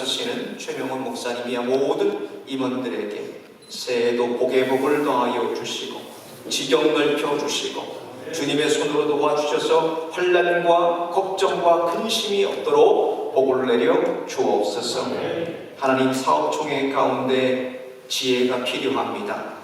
하시는 최명훈 목사님이야 모든 임원들에게 새해도 복의 복을 더하여 주시고 지경 넓혀 주시고 주님의 손으로 도와주셔서 환난과 걱정과 근심이 없도록 복을 내려 주옵소서. 하나님, 사업총회 가운데 지혜가 필요합니다.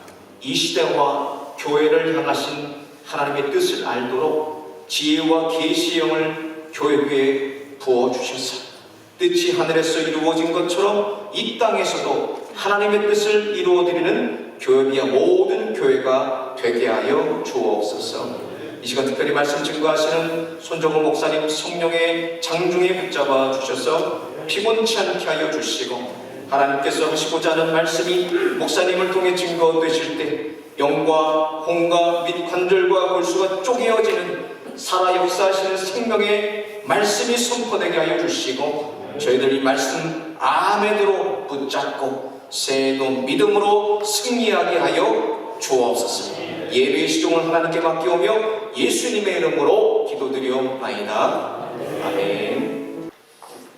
이 시대와 교회를 향하신 하나님의 뜻을 알도록 지혜와 계시의 영을 교회에 부어주셔서 뜻이 하늘에서 이루어진 것처럼 이 땅에서도 하나님의 뜻을 이루어드리는 교회비야 모든 교회가 되게 하여 주옵소서. 이 시간 특별히 말씀 증거하시는 손정호 목사님 성령의 장중에 붙잡아 주셔서 피곤치 않게 하여 주시고, 하나님께서 하시고자 하는 말씀이 목사님을 통해 증거되실 때 영과 홍과 및 관절과 골수가 쪼개어지는 살아 역사하시는 생명의 말씀이 선포되게 하여 주시고, 저희들이 말씀 아멘으로 붙잡고 새해도 믿음으로 승리하게 하여 주옵소서. 예배의 시종을 하나님께 맡기오며 예수님의 이름으로 기도드리옵나이다. 아멘.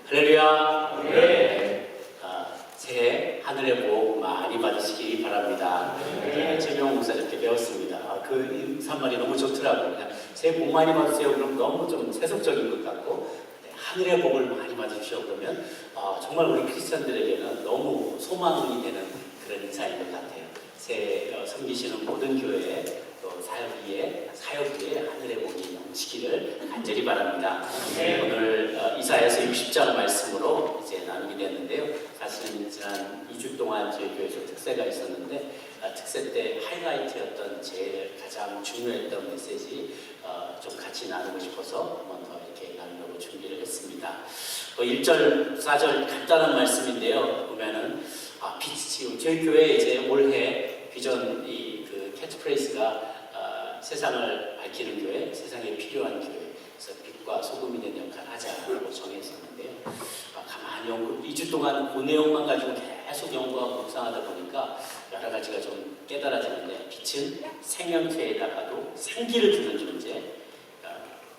할렐루야. 네. 새해 하늘의 복 많이 받으시기 바랍니다. 최명훈 목사님께 배웠습니다. 그 인사말이 너무 좋더라고요. 그냥 새해 복 많이 받으세요. 그럼 너무 좀 세속적인 것 같고, 하늘의 복을 많이 받으십시오 그러면 정말 우리 크리스천들에게는 너무 소망이 되는 그런 인사인 것 같아요. 새해 섬기시는 모든 교회 또 사역 위에 하늘의 복이 넘치기를 간절히 바랍니다. 오늘 이사야서 60장 말씀으로 이제 나누게 됐는데요. 사실은 지난 2주 동안 저희 교회에서 특세가 있었는데 특세 때 하이라이트였던 제일 가장 중요했던 메시지 좀 같이 나누고 싶어서 한 번 더 이렇게 나누려고 준비를 했습니다. 1절, 4절 간단한 말씀인데요. 보면은 빛이 저희 교회 이제 올해 비전 그 캐치프레이즈가 세상을 밝히는 교회, 세상에 필요한 교회, 그래서 빛과 소금이 되는 역할을 하자라고 정했었는데요. 가만히 2주 동안 그 내용만 가지고 계속 연구하고 묵상하다 보니까 여러 가지가 좀 깨달아지는데, 빛은 생명체에다가도 생기를 주는 존재,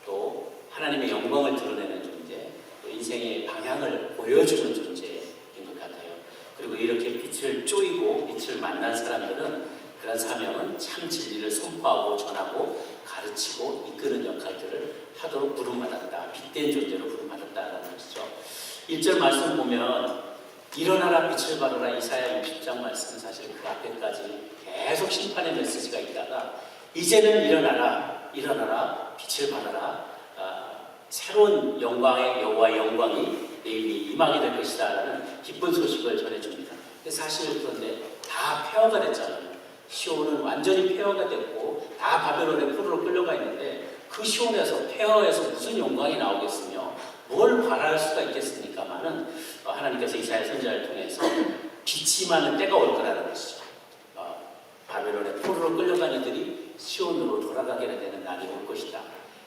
또 하나님의 영광을 드러내는 존재, 또 인생의 방향을 보여주는 존재인 것 같아요. 그리고 이렇게 빛을 쪼이고 빛을 만난 사람들은 그런 사명은 참 진리를 선포하고 전하고 가르치고 이끄는 역할들을 하도록 부름받았다. 빛된 존재로 부름받았다라는 것이죠. 1절 말씀 보면 일어나라 빛을 발하라 이사야 60장 말씀은 사실 그 앞에까지 계속 심판의 메시지가 있다가 이제는 일어나라 빛을 발하라, 새로운 영광의 여호와의 영광이 내 위에 임하게 될 것이다 라는 기쁜 소식을 전해줍니다. 근데 사실 그런데 다 폐허가 됐잖아요. 시온은 완전히 폐허가 됐고 다 바벨론의 포로로 끌려가 있는데 그 시온에서 폐허에서 무슨 영광이 나오겠으며 뭘 바랄 수가 있겠습니까마는 하나님께서 이사야 선지자를 통해서 빛이 많은 때가 올 거라는 것이죠. 바벨론의 포로로 끌려간 이들이 시온으로 돌아가게 되는 날이 올 것이다.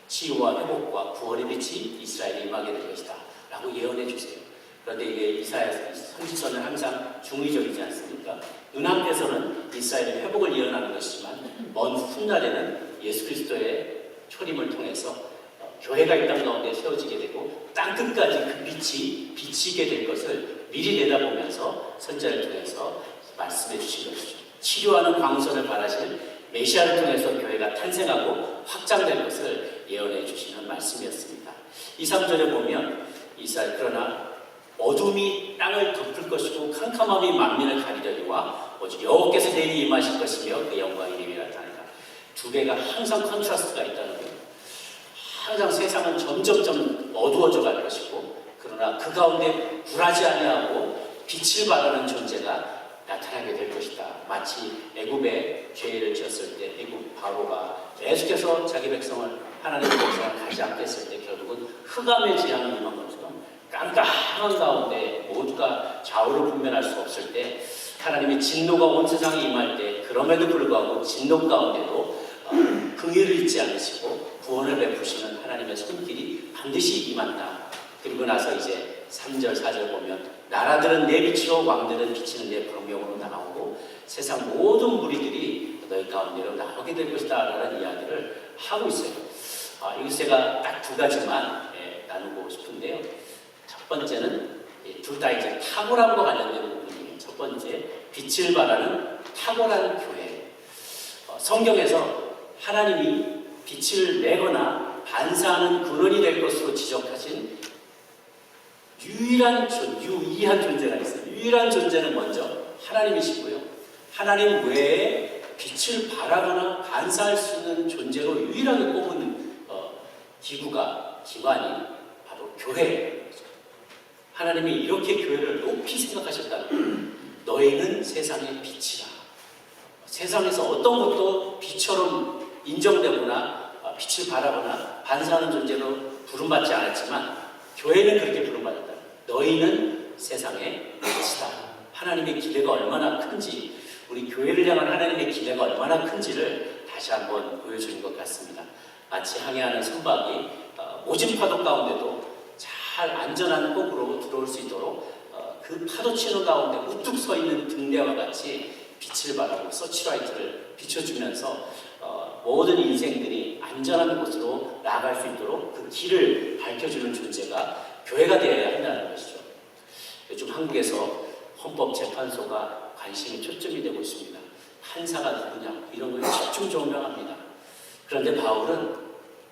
치유와 회복과 구원의 빛이 이스라엘에 임하게 될 것이다 라고 예언해 주세요. 그런데 이게 이사야 선지서는 항상 중의적이지 않습니까? 눈앞에서는 이스라엘의 회복을 예언하는 것이지만 먼 훗날에는 예수 그리스도의 초림을 통해서 교회가 이 땅 가운데 세워지게 되고 땅 끝까지 그 빛이 비치게 될 것을 미리 내다보면서 선지자를 통해서 말씀해 주신 것이죠. 치료하는 광선을 바라실 메시아를 통해서 교회가 탄생하고 확장될 것을 예언해 주시는 말씀이었습니다. 2, 3절에 보면 그러나 어둠이 땅을 덮을 것이고 캄캄함이 만민을 가리려니와 오직 여호와께서 내일이 임하실 것이며 그 영광이 내리라 하니까 두 개가 항상 컨트라스트가 있다는 거예요. 항상 세상은 점점점 어두워져 갈 것이고 그러나 그 가운데 굴하지 아니하고 빛을 발하는 존재가 나타나게 될 것이다. 마치 애굽에 죄를 지었을 때 애굽 바로가 계속해서 자기 백성을 하나님의 백성을 가지 않게 했을 때 결국은 흑암의 재앙이 임한 것처럼 깜깜한 가운데 모두가 좌우를 분별할 수 없을 때 하나님의 진노가 온 세상에 임할 때 그럼에도 불구하고 진노 가운데도 긍휼을 잊지 않으시고 구원을 베푸시는 하나님의 손길이 반드시 임한다. 그리고 나서 이제 3절 4절 보면 나라들은 내 빛이요 왕들은 비치는 내 광명으로 나오고 세상 모든 무리들이 너희 가운데로 나오게 될 것이다 라는 이야기를 하고 있어요. 이것 제가 딱 두 가지만 나누고 싶은데요. 첫 번째는 둘 다 이제 탁월함과 관련된 부분이에요. 첫 번째, 빛을 발하는 탁월한 교회. 성경에서 하나님이 빛을 내거나 반사하는 근원이 될 것으로 지적하신 유일한 존재가 있어요. 유일한 존재는 먼저 하나님이시고요. 하나님 외에 빛을 발하거나 반사할 수 있는 존재로 유일하게 꼽은 기관이 바로 교회예요. 하나님이 이렇게 교회를 높이 생각하셨다는 거예요. 너희는 세상의 빛이라. 세상에서 어떤 것도 빛처럼 인정되거나 빛을 발하거나 반사하는 존재로 부름받지 않았지만 교회는 그렇게 부름받았다. 너희는 세상의 빛이다. 하나님의 기대가 얼마나 큰지, 우리 교회를 향한 하나님의 기대가 얼마나 큰지를 다시 한번 보여주는 것 같습니다. 마치 항해하는 선박이 모진 파도 가운데도 잘 안전한 꼭으로 들어올 수 있도록 그 파도 치는 가운데 우뚝 서 있는 등대와 같이 빛을 발하고 서치라이트를 비춰주면서 모든 인생들이 안전한 곳으로 나아갈 수 있도록 그 길을 밝혀주는 존재가 교회가 되어야 한다는 것이죠. 요즘 한국에서 헌법재판소가 관심이 초점이 되고 있습니다. 판사가 누구냐 이런 걸 집중 조명합니다. 그런데 바울은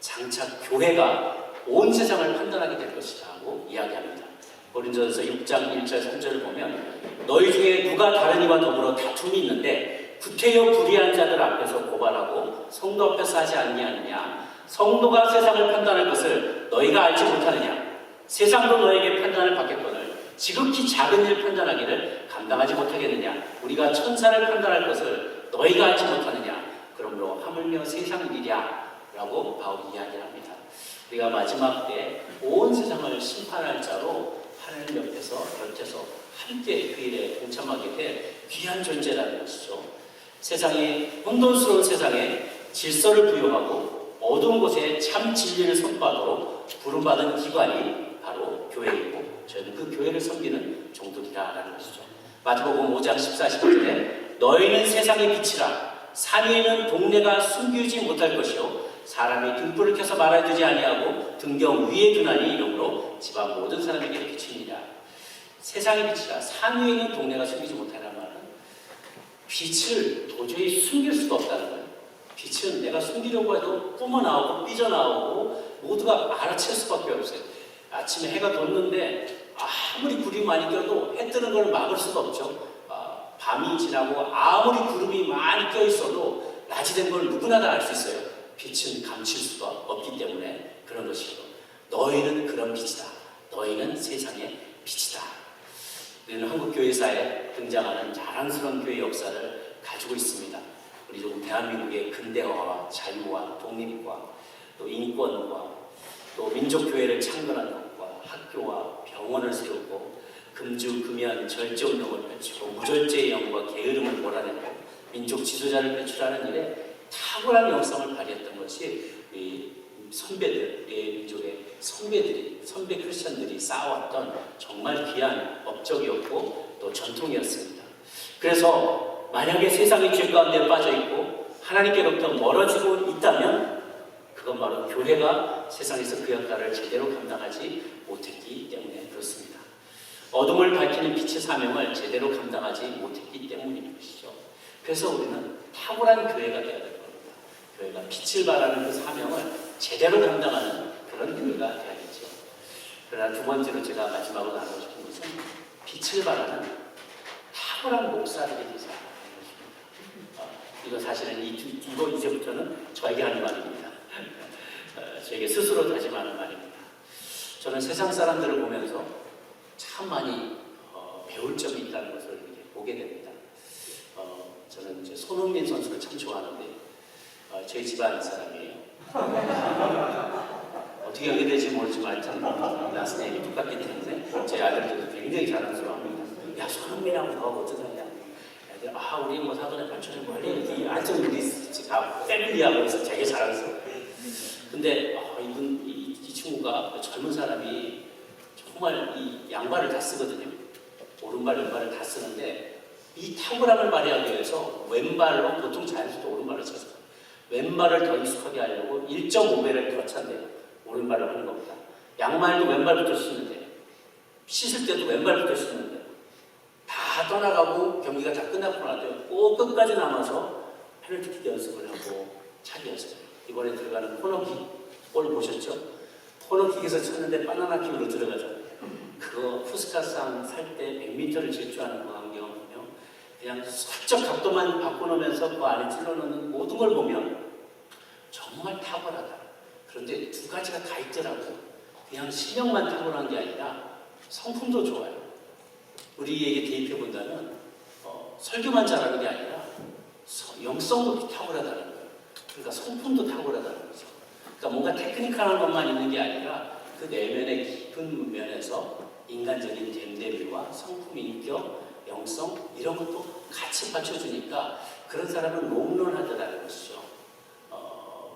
장차 교회가 온 세상을 판단하게 될 것이라고 이야기합니다. 고린도전서 6장 1절 3절을 보면 너희 중에 누가 다른 이와 더불어 다툼이 있는데 구태여 불의한 자들 앞에서 고발하고 성도 앞에서 하지 아니하느냐. 성도가 세상을 판단할 것을 너희가 알지 못하느냐. 세상도 너에게 판단을 받겠거늘 지극히 작은 일 판단하기를 감당하지 못하겠느냐. 우리가 천사를 판단할 것을 너희가 알지 못하느냐. 그러므로 하물며 세상 일이랴 라고 바울이 이야기를 합니다. 우리가 마지막 때 온 세상을 심판할 자로 하나님 곁에서 함께 그 일에 동참하게 될 귀한 존재라는 것이죠. 세상에 혼돈스러운 세상에 질서를 부여하고 어두운 곳에 참 진리를 선포하도록 부름받은 기관이 바로 교회이고 저희는 그 교회를 섬기는 종들이라는 것이죠. 마태복음 5장 14, 15절에 너희는 세상의 빛이라 산 위에는 동네가 숨기지 못할 것이요 사람이 등불을 켜서 말아두지 아니하고 등경 위에 두나니 이러므로 집안 모든 사람에게 비치니라. 세상의 빛이라 산 위에 있는 동네가 숨기지 못하는 말은 빛을 도저히 숨길 수가 없다는 거예요. 빛은 내가 숨기려고 해도 뿜어나오고 삐져나오고 모두가 알아챌 수밖에 없어요. 아침에 해가 돋는데 아무리 구름이 많이 껴도 해 뜨는 걸 막을 수가 없죠. 밤이 지나고 아무리 구름이 많이 껴 있어도 낮이 된 걸 누구나 다 알 수 있어요. 빛은 감출 수가 없기 때문에 그런 것이고 너희는 그런 빛이다. 너희는 세상의 빛이다. 우리는 한국 교회사에 등장하는 자랑스러운 교회 역사를 가지고 있습니다. 우리 좀 대한민국의 근대화와 자유와 독립과 또 인권과 또 민족교회를 창건한 것과 학교와 병원을 세우고 금주, 금연, 절제운동을 펼치고 무절제의 영과 게으름을 몰아내고 민족 지도자를 배출하는 일에 탁월한 영성을 발휘했던 것이 우리 선배들, 우리 민족의 선배 크리스천들이 쌓아왔던 정말 귀한 업적이었고 또 전통이었습니다. 그래서 만약에 세상의 죄 가운데 빠져있고 하나님께로부터 멀어지고 있다면 그건 바로 교회가 세상에서 그 역할을 제대로 감당하지 못했기 때문에 그렇습니다. 어둠을 밝히는 빛의 사명을 제대로 감당하지 못했기 때문인 것이죠. 그래서 우리는 탁월한 교회가 되어야 될 겁니다. 교회가 빛을 발하는 그 사명을 제대로 감당하는 그런 교회가 되어야겠죠. 그러나 두 번째로 제가 마지막으로 나누고 싶은 것은 빛을 발하는 탁월한 목사들이 되자 하는 것입니다. 이거 사실은 이거 이제부터는 저에게 하는 말입니다. 저에게 스스로 다짐하는 말입니다. 저는 세상 사람들을 보면서 참 많이 배울 점이 있다는 것을 보게 됩니다. 저는 이제 손흥민 선수를 참 좋아하는데 저희 집안 사람이에요. 어떻게 하게 될지 모르지만 하여튼 나스네임이 똑같기 때문에 제 아들들도 굉장히 자랑스러워합니다. 야 손흥민하고 너하고 어떻게 하냐. 애들 우리 뭐 사돈의 발전을 멀리 하여튼 우리 다 패밀리하고 해서 되게 자랑스러워요. 근데 이 친구가 젊은 사람이 정말 이 양발을 다 쓰거든요. 오른발 왼발을 다 쓰는데 이 탁월함을 발휘하기 위해서 왼발로 보통 자연스럽게 오른발을 쳐서 왼발을 더 익숙하게 하려고 1.5배를 더 찬대요. 오른발로 하는 겁니다. 양말도 왼발부터 쓰는데 씻을 때도 왼발부터 씻는데 다 떠나가고 경기가 다 끝나고 나도 꼭 끝까지 남아서 페널티킥 연습을 하고 차기 연습을 해요. 이번에 들어가는 코너킥 골 보셨죠? 코너킥에서 쳤는데 바나나킥으로 들어가잖아요. 그거 푸스카스랑 살 때 100m를 질주하는 그 광경은요, 그냥 살짝 각도만 바꿔놓으면서 그 안에 찔러넣는 모든 걸 보면 정말 탁월하다. 그런데 두 가지가 다 있더라고요. 그냥 실력만 탁월한 게 아니라 성품도 좋아요. 우리에게 대입해 본다면 설교만 잘하는 게 아니라 영성도 탁월하다는 거예요. 그러니까 성품도 탁월하다는 거죠. 그러니까 뭔가 테크니컬한 것만 있는 게 아니라 그 내면의 깊은 면에서 인간적인 됨됨이와 성품, 인격, 영성 이런 것도 같이 받쳐주니까 그런 사람은 롱런하더라는 것이죠.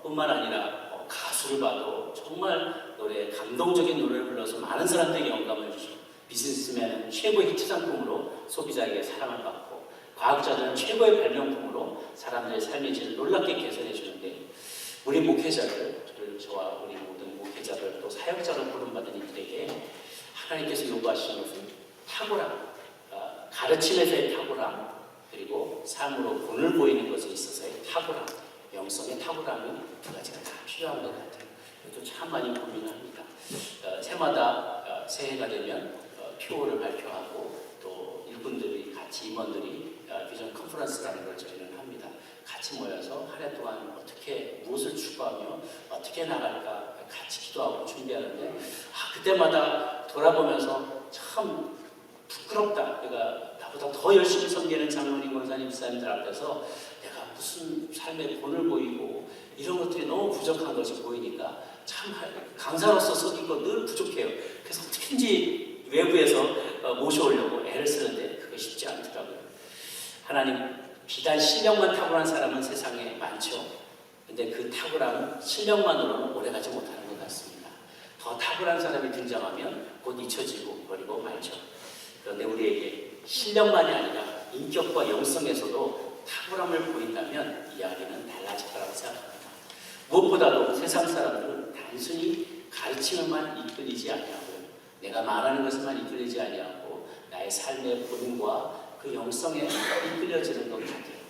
뿐만 아니라 가수를 봐도 정말 감동적인 노래를 불러서 많은 사람들에게 영감을 주죠. 비즈니스맨은 최고의 히트 상품으로 소비자에게 사랑을 받고, 과학자들은 최고의 발명품으로 사람들의 삶의 질을 놀랍게 개선해 주는데, 우리 목회자들, 저와 우리 모든 목회자들 또 사역자로 부름받은 이들에게 하나님께서 요구하시는 것은 탁월함, 가르침에서의 탁월함, 그리고 삶으로 본을 보이는 것에 있어서의 탁월함, 영성의 탁월함이 두 가지가 다 필요한 것 같아요. 이것도 참 많이 고민합니다. 새마다 새해가 되면 표어를 발표하고 또 일꾼들이 같이 임원들이 비전 컨퍼런스라는 걸 저희는 합니다. 같이 모여서 한 해 동안 어떻게 무엇을 추구하며 어떻게 나갈까 같이 기도하고 준비하는데 그때마다 돌아보면서 참 부끄럽다. 내가 나보다 더 열심히 섬기는 장로님, 권사님, 집사님들 앞에서 내가 무슨 삶의 본을 보이고 이런 것들이 너무 부족한 것이 보이니까 참 강사로서 서기고 늘 부족해요. 그래서 어떻게든지 외부에서 모셔오려고 애를 쓰는데 그게 쉽지 않더라고요. 하나님, 비단 실력만 탁월한 사람은 세상에 많죠. 근데 그 탁월함은 실력만으로는 오래가지 못하는 것 같습니다. 더 탁월한 사람이 등장하면 곧 잊혀지고 버리고 말죠. 그런데 우리에게 실력만이 아니라 인격과 영성에서도 탁월함을 보인다면 이야기는 달라질 거라고 생각합니다. 무엇보다도 세상 사람들은 단순히 가르침에만 이끌리지 아니하고 내가 말하는 것에만 이끌리지 아니하고 나의 삶의 본능과 그 영성에 이끌려지는 것 같아요.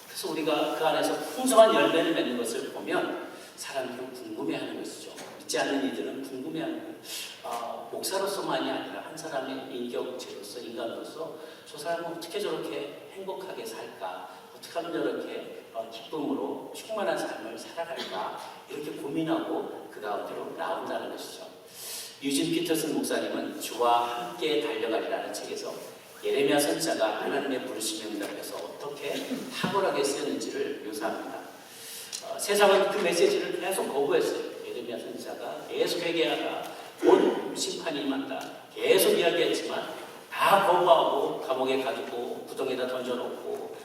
그래서 우리가 그 안에서 풍성한 열매를 맺는 것을 보면 사람들은 궁금해하는 것이죠. 믿지 않는 이들은 궁금해하는 거예요. 목사로서만이 아니라 한 사람의 인격체로서, 인간으로서 저 사람은 어떻게 저렇게 행복하게 살까? 어떻게 하면 저렇게 기쁨으로 충만한 삶을 살아갈까? 이렇게 고민하고 그 가운데로 나온다는 것이죠. 유진 피터슨 목사님은 주와 함께 달려가리라는 책에서 예레미야 선지자가 하나님의 부르심에 응답해서 어떻게 탁월하게 쓰였는지를 묘사합니다. 세상은 그 메시지를 계속 거부했어요. 예레미야 선지자가 계속 회개하다 곧 심판이 임한다 계속 이야기했지만 다 거부하고 감옥에 가두고 구덩이에다 던져놓고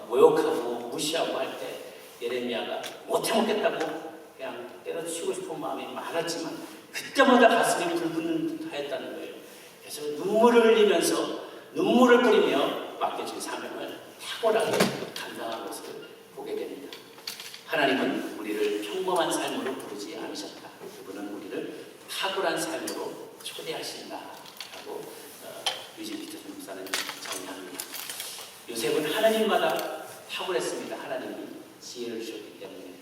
모욕하고 무시하고 할 때 예레미야가 못해먹겠다고 그냥 때려치우고 싶은 마음이 많았지만 그때마다 가슴이 불붙는 듯 하였다는 거예요. 그래서 눈물을 흘리면서 눈물을 뿌리며 맡겨진 사명을 탁월하게 감당한 것을 보게 됩니다. 하나님은 우리를 평범한 삶으로 부르지 않으셨다. 그분은 우리를 탁월한 삶으로 초대하신다라고 유진 피터슨 목사는 정리합니다. 요셉은 하나님마다 탁월했습니다. 하나님이 지혜를 주셨기 때문에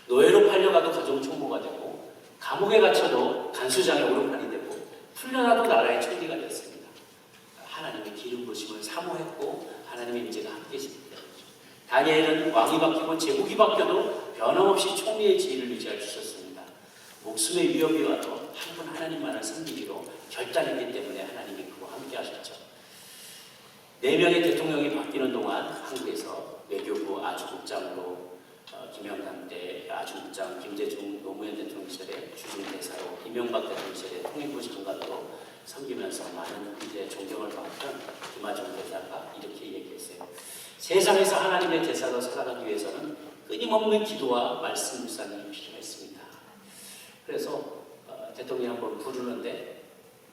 노예로 팔려가도 가정 총무가 되고 감옥에 갇혀도 간수장의 오른팔이 되고 풀려나도 나라의 총리가 되었습니다. 하나님의 기름 부으심을 사모했고 하나님의 임재가 함께 계시기 때문이죠. 다니엘은 왕이 바뀌고 제국이 바뀌어도 변함없이 총리의 지위를 유지해 주셨습니다. 목숨의 위협이 와도 한 분 하나님만을 섬기기로 결단했기 때문에 하나님이 그와 함께 하셨죠. 4명의 대통령이 바뀌는 동안 한국에서 외교부 아주국장으로 김영삼 때 아주국장, 김대중 노무현 대통령 시절에 주중대사로, 이명박 대통령 시절에 통일부 장관으로 섬기면서 많은 이들의 존경을 받던 김하정 대사가 이렇게 얘기했어요. 세상에서 하나님의 대사로 살아가기 위해서는 끊임없는 기도와 말씀 묵상이 필요했습니다. 그래서 대통령이 한번 부르는데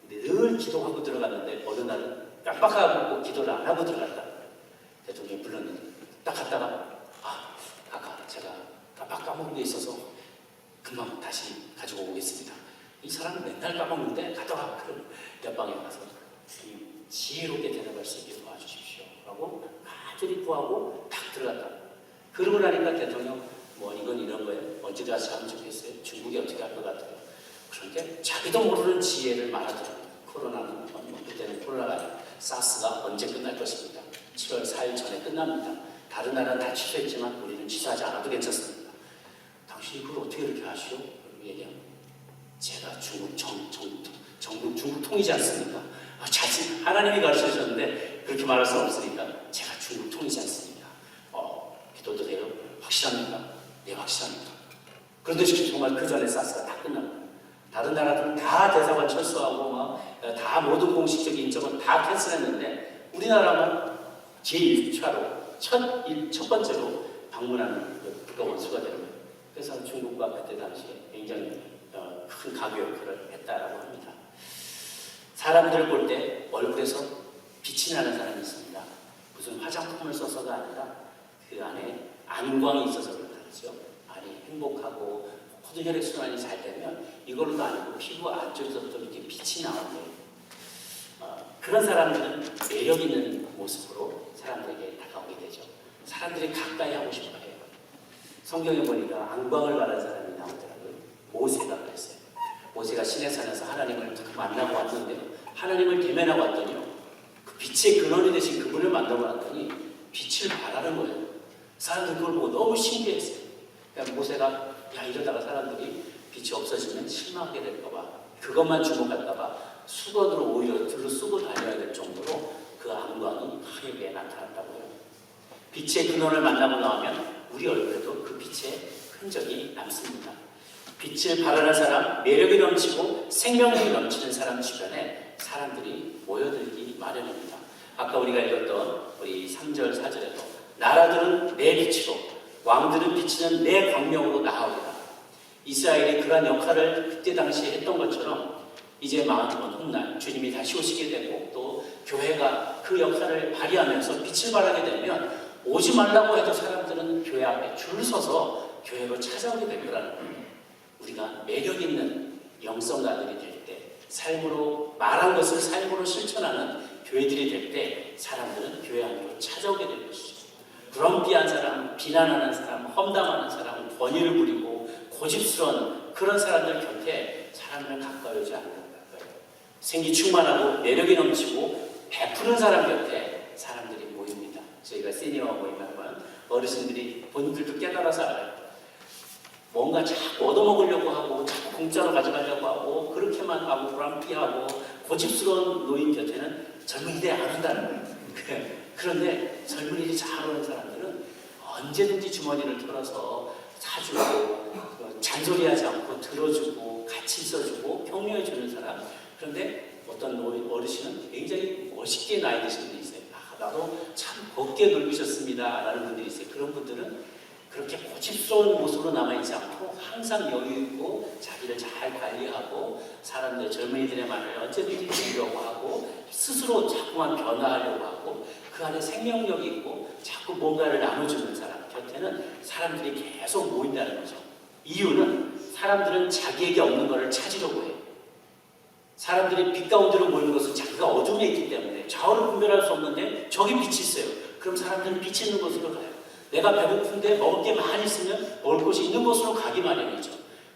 늘 기도하고 들어갔는데 어느 날은 깜빡하고 기도를 안 하고 들어갔다. 대통령이 불렀는데 딱 갔다가 아까 제가 깜빡 까먹은 게 있어서 금방 다시 가지고 오겠습니다. 이 사람은 맨날 까먹는데 가다가 그런 옆방에 가서 지혜롭게 대답할 수 있게 도와주십시오 라고 간절히 구하고 딱 들어갔다. 그러고 나니까 대통령 뭐 이건 이런 거예요. 어찌 가서 하면 좋겠어요. 중국이 어떻게 할 것 같아요. 그런데 자기도 모르는 지혜를 말하더라고요. 코로나는 그때는 코로나가 아니라 사스가 언제 끝날 것입니다. 7월 4일 전에 끝납니다. 다른 나라는 다 취소했지만 우리는 취소하지 않아도 괜찮습니다. 당신이 그걸 어떻게 그렇게 하시오? 얘기합니다. 제가 중국 통이지 않습니까? 자신 하나님이 가르쳐 주셨는데 그렇게 말할 수 없으니까 제가 중국 통이지 않습니다. 기도도 돼요? 확실합니까? 네, 확실합니다. 그런데 정말 그 전에 사스가 다 끝납니다. 다른 나라들은 다 대사관 철수하고 막 다 모든 공식적인 인정은 다 캔슬했는데 우리나라만 제1차로 첫 번째로 방문하는 국가 원수가 되는 거예요. 그래서 중국과 그때 당시에 굉장히 큰 가교 역할을 했다라고 합니다. 사람들을 볼 때 얼굴에서 빛이 나는 사람이 있습니다. 무슨 화장품을 써서가 아니라 그 안에 안광이 있어서 그렇다 그러죠. 안이 행복하고 모든 혈액순환이 잘 되면 이걸로도 아니고 피부 안쪽에서부터 이렇게 빛이 나오는데 그런 사람들은 매력 있는 모습으로 사람들에게 다가오게 되죠. 사람들이 가까이 하고 싶어 해요. 성경에 보니까 안광을 바라는 사람이 나오더라고요. 모세가 그랬어요. 모세가 시내산에서 하나님을 만나고 왔는데요. 하나님을 대면하고 왔더니요. 그 빛의 근원이 되신 그분을 만나고 왔더니 빛을 바라는 거예요. 사람들이 그걸 보고 너무 신기했어요. 그러니까 모세가 이러다가 사람들이 빛이 없어지면 실망하게 될까봐 그것만 주목할까봐 수건으로 오히려 둘러쓰고 다녀야 될 정도로 그 안광이 하얗게 나타났다고요. 빛의 근원을 만나고 나오면 우리 얼굴에도 그 빛의 흔적이 남습니다. 빛을 바라는 사람, 매력이 넘치고 생명력이 넘치는 사람 주변에 사람들이 모여들기 마련입니다. 아까 우리가 읽었던 우리 3절, 4절에도 나라들은 내 빛으로 왕들은 비치는 내 광명으로 나아오리라. 이스라엘이 그러한 역할을 그때 당시에 했던 것처럼 이제 마흔번 훗날 주님이 다시 오시게 되고 또 교회가 그 역할을 발휘하면서 빛을 발하게 되면 오지 말라고 해도 사람들은 교회 앞에 줄 서서 교회로 찾아오게 될 거라는 거예요. 우리가 매력 있는 영성가들이 될 때, 삶으로 말한 것을 삶으로 실천하는 교회들이 될 때 사람들은 교회 안으로 찾아오게 될 것이죠. 부렁피한 사람, 비난하는 사람, 험담하는 사람, 권위를 부리고 고집스러운 그런 사람들 곁에 사람들은 가까이 오지 않는 거예요. 생기 충만하고 매력이 넘치고 베푸는 사람 곁에 사람들이 모입니다. 저희가 시니어 모임을 하면 어르신들이 본인들도 깨달아서 알아요. 뭔가 자꾸 얻어먹으려고 하고 자꾸 공짜로 가져가려고 하고 그렇게만 하고 불안피하고 고집스러운 노인 곁에는 젊은이들이 안 한다는 거예요. 그런데 젊은이들이 잘 오는 사람들은 언제든지 주머니를 털어서 사주고 잔소리하지 않고 들어주고 같이 있어주고 격려해주는 사람. 그런데 어떤 어르신은 굉장히 멋있게 나이 드신 분이 있어요. 나도 참 곱게 늙으셨습니다 라는 분들이 있어요. 그런 분들은 그렇게 고집스러운 모습으로 남아있지 않고 항상 여유있고 자기를 잘 관리하고 사람들 젊은이들의 말을 언제든지 들으려고 하고 스스로 자꾸만 변화하려고 하고 그 안에 생명력이 있고 자꾸 뭔가를 나눠주는 사람 곁에는 사람들이 계속 모인다는 거죠. 이유는 사람들은 자기에게 없는 것을 찾으려고 해요. 사람들이 빛 가운데로 모이는 것은 자기가 어둠에 있기 때문에 좌우를 분별할 수 없는데 저기 빛이 있어요. 그럼 사람들은 빛이 있는 곳으로 가요. 내가 배고픈데 먹을 게 많이 있으면 먹을 곳이 있는 곳으로 가기 마련이죠.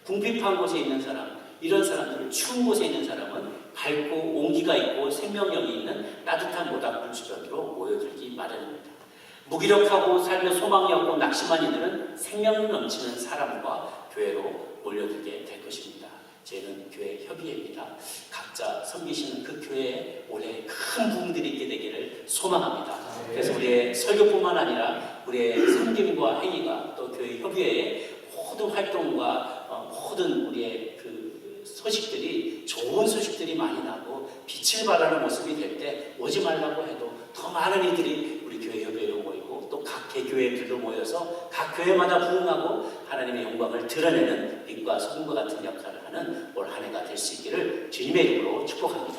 궁핍한 곳에 있는 사람, 이런 사람들은 추운 곳에 있는 사람은 밝고 온기가 있고 생명력이 있는 따뜻한 모닥불 주변으로 모여들기 마련입니다. 무기력하고 삶에 소망이 없고 낙심한 이들은 생명 넘치는 사람과 교회로 몰려들게 될 것입니다. 저희는 교회 협의회입니다. 각자 섬기시는 그 교회에 올해 큰 부흥들이 있게 되기를 소망합니다. 그래서 우리의 설교뿐만 아니라 우리의 섬김과 행위가 또 교회 협의회의 모든 활동과 모든 우리의 그 소식들이 좋은 소식들이 많이 나고 빛을 발하는 모습이 될 때 오지 말라고 해도 더 많은 이들이 우리 교회 협의회로 모이고 또 각 개교회들도 모여서 각 교회마다 부흥하고 하나님의 영광을 드러내는 빛과 소금과 같은 역할을 하는 올 한 해가 될 수 있기를 주님의 이름으로 축복합니다.